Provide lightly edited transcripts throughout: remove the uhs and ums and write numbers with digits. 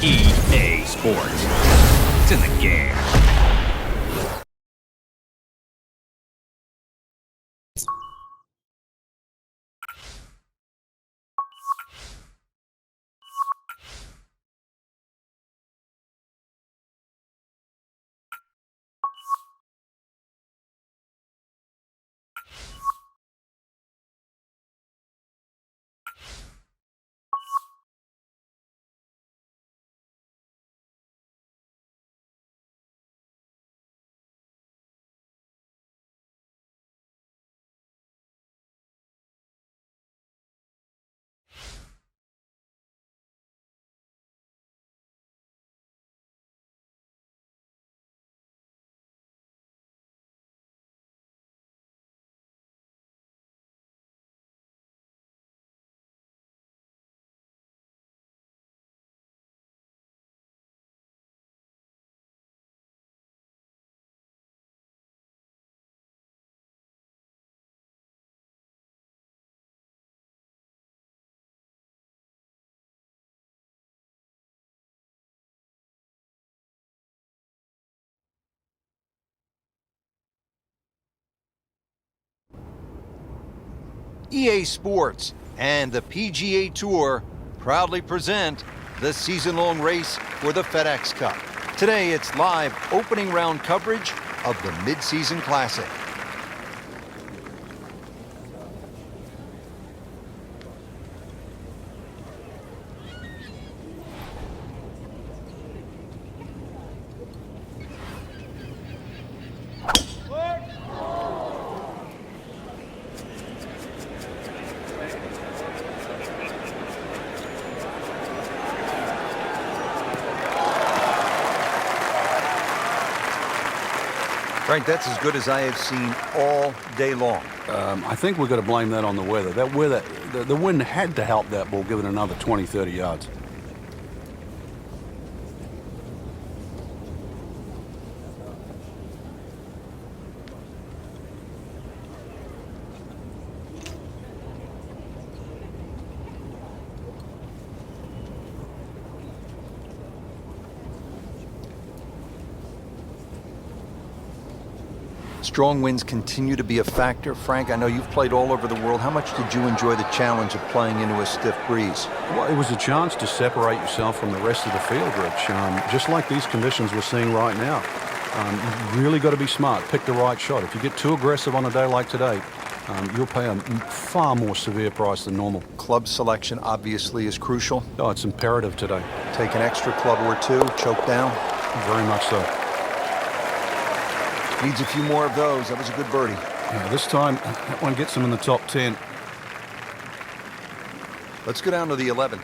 EA Sports. It's in the game. EA Sports and the PGA Tour proudly present the season-long race for the FedEx Cup. Today, it's live opening round coverage of the Mid-Season Classic. Frank, that's as good as I have seen all day long. I think we've got to blame that on the weather. That weather, the wind had to help that ball give it another 20, 30 yards. Strong winds continue to be a factor. Frank, I know you've played all over the world. How much did you enjoy the challenge of playing into a stiff breeze? Well, it was a chance to separate yourself from the rest of the field, Rich. Just like these conditions we're seeing right now. You've really got to be smart, pick the right shot. If you get too aggressive on a day like today, you'll pay a far more severe price than normal. Club selection obviously is crucial. Oh, it's imperative today. Take an extra club or two, choke down. Very much so. Needs a few more of those. That was a good birdie. Yeah, this time, that one gets him in the top 10. Let's go down to the 11th.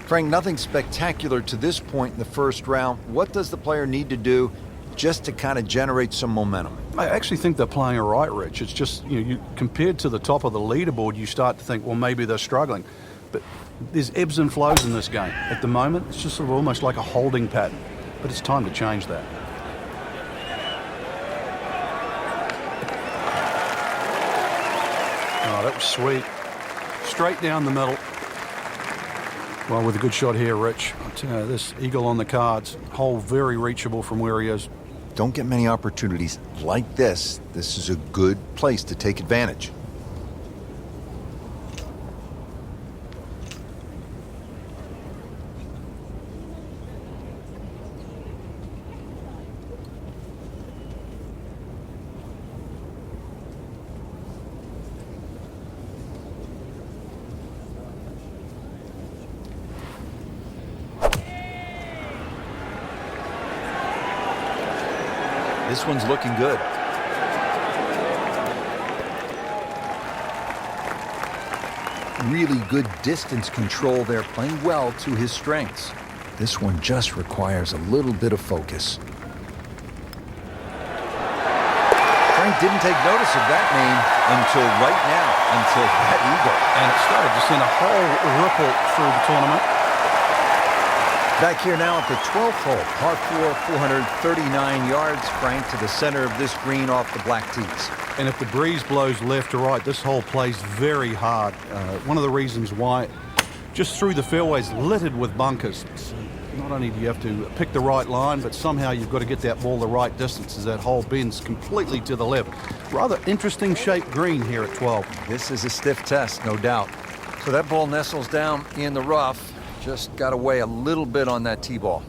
Frank, nothing spectacular to this point in the first round. What does the player need to do just to kind of generate some momentum? I actually think they're playing it right, Rich. It's just, you compared to the top of the leaderboard, you start to think, well, maybe they're struggling. But there's ebbs and flows in this game. At the moment, it's just sort of almost like a holding pattern. But it's time to change that. Oh, that was sweet. Straight down the middle. Well, with a good shot here, Rich. I'll tell you, this eagle on the cards, hole very reachable from where he is. Don't get many opportunities like this. This is a good place to take advantage. This one's looking good. Really good distance control there, playing well to his strengths. This one just requires a little bit of focus. Frank didn't take notice of that name until right now, until that eagle. And it started to send a whole ripple through the tournament. Back here now at the 12th hole, par 4, 439 yards, Frank, to the center of this green off the black tees. And if the breeze blows left to right, this hole plays very hard. One of the reasons why just through the fairways, littered with bunkers. So not only do you have to pick the right line, but somehow you've got to get that ball the right distance as that hole bends completely to the left. Rather interesting shaped green here at 12. This is a stiff test, no doubt. So that ball nestles down in the rough. Just got to weigh a little bit on that tee ball.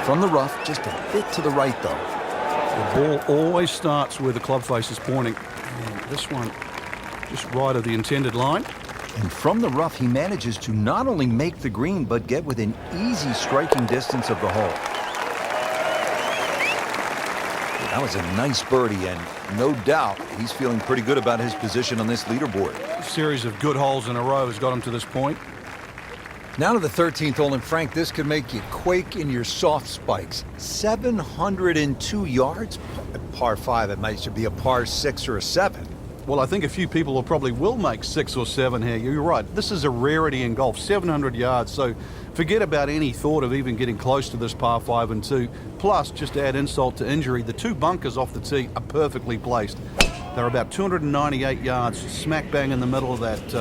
From the rough, just a bit to the right, though. The ball always starts where the club face is pointing. And this one, just right of the intended line. And from the rough, he manages to not only make the green, but get within easy striking distance of the hole. That was a nice birdie, and no doubt he's feeling pretty good about his position on this leaderboard. A series of good holes in a row has got him to this point. Now to the 13th hole, and Frank, this could make you quake in your soft spikes. 702 yards? Par 5, it might should be a par 6 or a 7. Well, I think a few people probably will make 6 or 7 here. You're right. This is a rarity in golf, 700 yards. So forget about any thought of even getting close to this par 5 and 2. Plus, just to add insult to injury, the two bunkers off the tee are perfectly placed. They're about 298 yards, smack bang in the middle of that.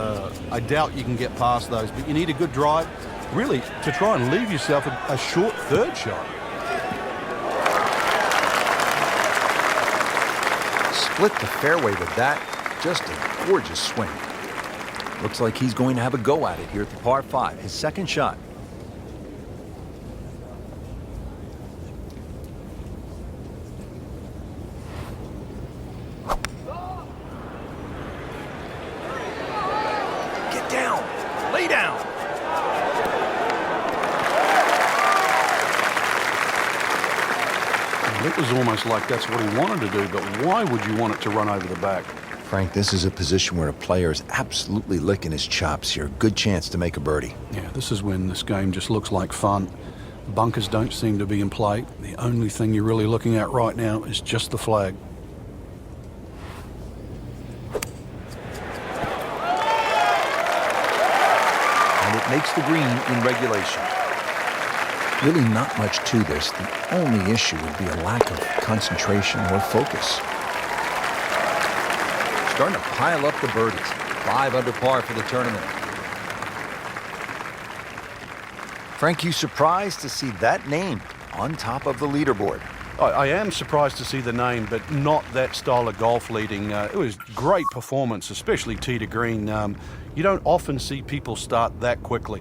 I doubt you can get past those, but you need a good drive, really, to try and leave yourself a short third shot. Split the fairway with that. Just a gorgeous swing. Looks like he's going to have a go at it here at the par 5, his second shot. Get down. Lay down. It was almost like that's what he wanted to do, but why would you want it to run over the back? Frank, this is a position where a player is absolutely licking his chops here. Good chance to make a birdie. Yeah, this is when this game just looks like fun. Bunkers don't seem to be in play. The only thing you're really looking at right now is just the flag. And it makes the green in regulation. Really not much to this. The only issue would be a lack of concentration or focus. Starting to pile up the birdies. 5 under par for the tournament. Frank, you surprised to see that name on top of the leaderboard? I am surprised to see the name, but not that style of golf leading. It was great performance, especially tee to green. You don't often see people start that quickly.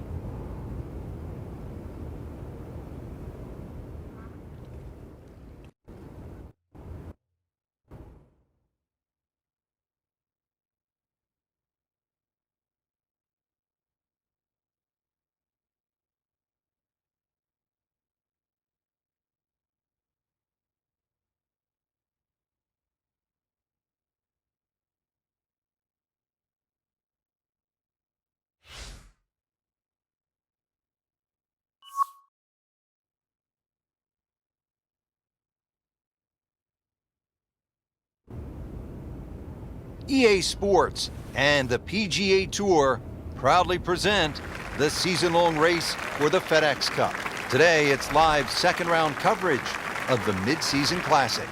EA Sports and the PGA Tour proudly present the season-long race for the FedEx Cup. Today, it's live second-round coverage of the Mid-Season Classic.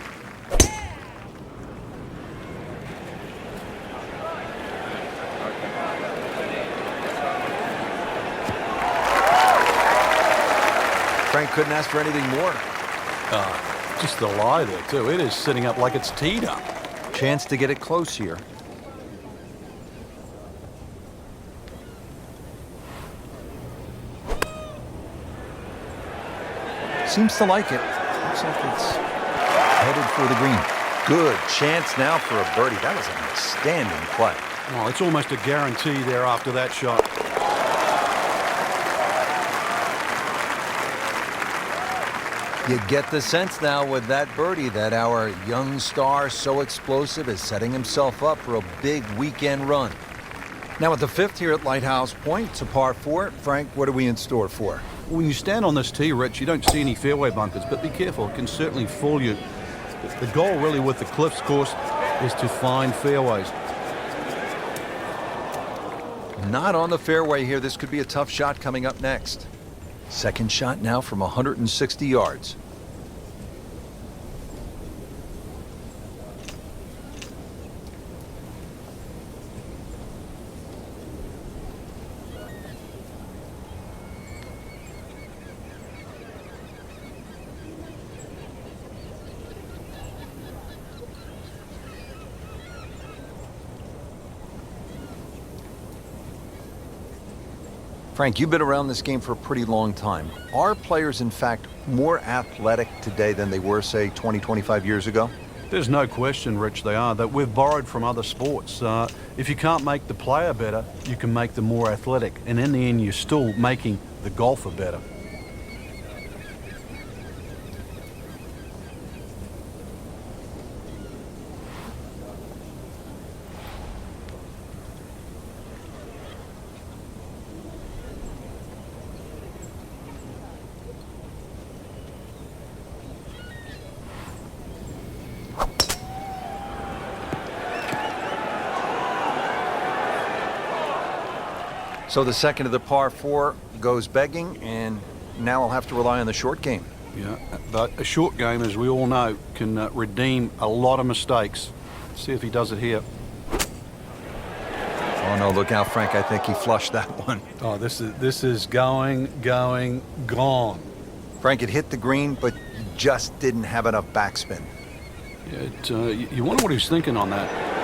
Frank couldn't ask for anything more. Just the lie there, too. It is sitting up like it's teed up. Chance to get it close here. Seems to like it. Looks like it's headed for the green. Good chance now for a birdie. That was an outstanding play. Oh, it's almost a guarantee there after that shot. You get the sense now with that birdie that our young star, so explosive, is setting himself up for a big weekend run. Now at the 5th here at Lighthouse Point, it's a par 4. Frank, what are we in store for? When you stand on this tee, Rich, you don't see any fairway bunkers, but be careful. It can certainly fool you. The goal really with the Cliffs course is to find fairways. Not on the fairway here. This could be a tough shot coming up next. Second shot now from 160 yards. Frank, you've been around this game for a pretty long time. Are players, in fact, more athletic today than they were, say, 20, 25 years ago? There's no question, Rich, they are. That we've borrowed from other sports. If you can't make the player better, you can make them more athletic. And in the end, you're still making the golfer better. So the second of the par 4 goes begging, and now I'll have to rely on the short game. Yeah, but a short game, as we all know, can redeem a lot of mistakes. See if he does it here. Oh, no, look out, Frank. I think he flushed that one. Oh, this is going, gone. Frank, it hit the green, but just didn't have enough backspin. Yeah, you wonder what he was thinking on that.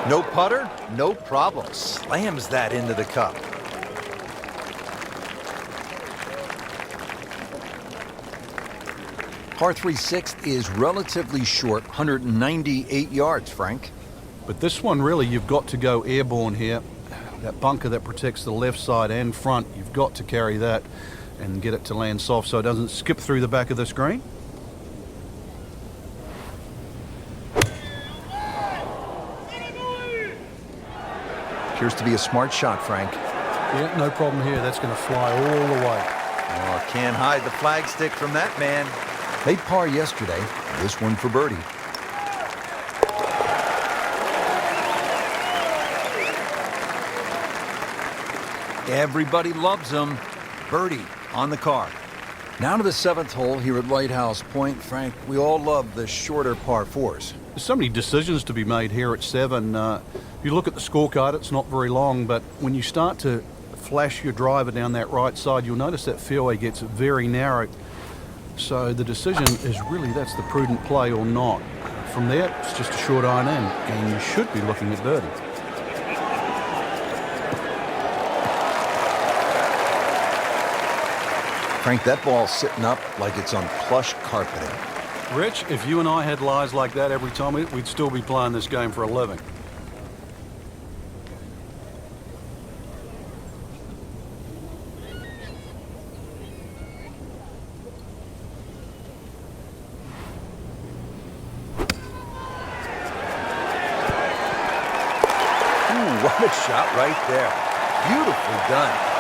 No putter, no problem. Slams that into the cup. Par 3 6th is relatively short, 198 yards, Frank. But this one, really, you've got to go airborne here. That bunker that protects the left side and front, you've got to carry that and get it to land soft so it doesn't skip through the back of the screen. Appears to be a smart shot, Frank. Yeah, no problem here. That's going to fly all the way. Oh, can't hide the flagstick from that man. Made par yesterday. This one for birdie. Everybody loves him. Birdie on the card. Now to the 7th hole here at Lighthouse Point. Frank, we all love the shorter par 4s. There's so many decisions to be made here at 7. If you look at the scorecard, it's not very long, but when you start to flash your driver down that right side, you'll notice that fairway gets very narrow. So the decision is really that's the prudent play or not. From there, it's just a short iron in, and you should be looking at birdie. Frank, that ball's sitting up like it's on plush carpeting. Rich, if you and I had lies like that every time, we'd still be playing this game for a living. What a shot right there. Beautifully done.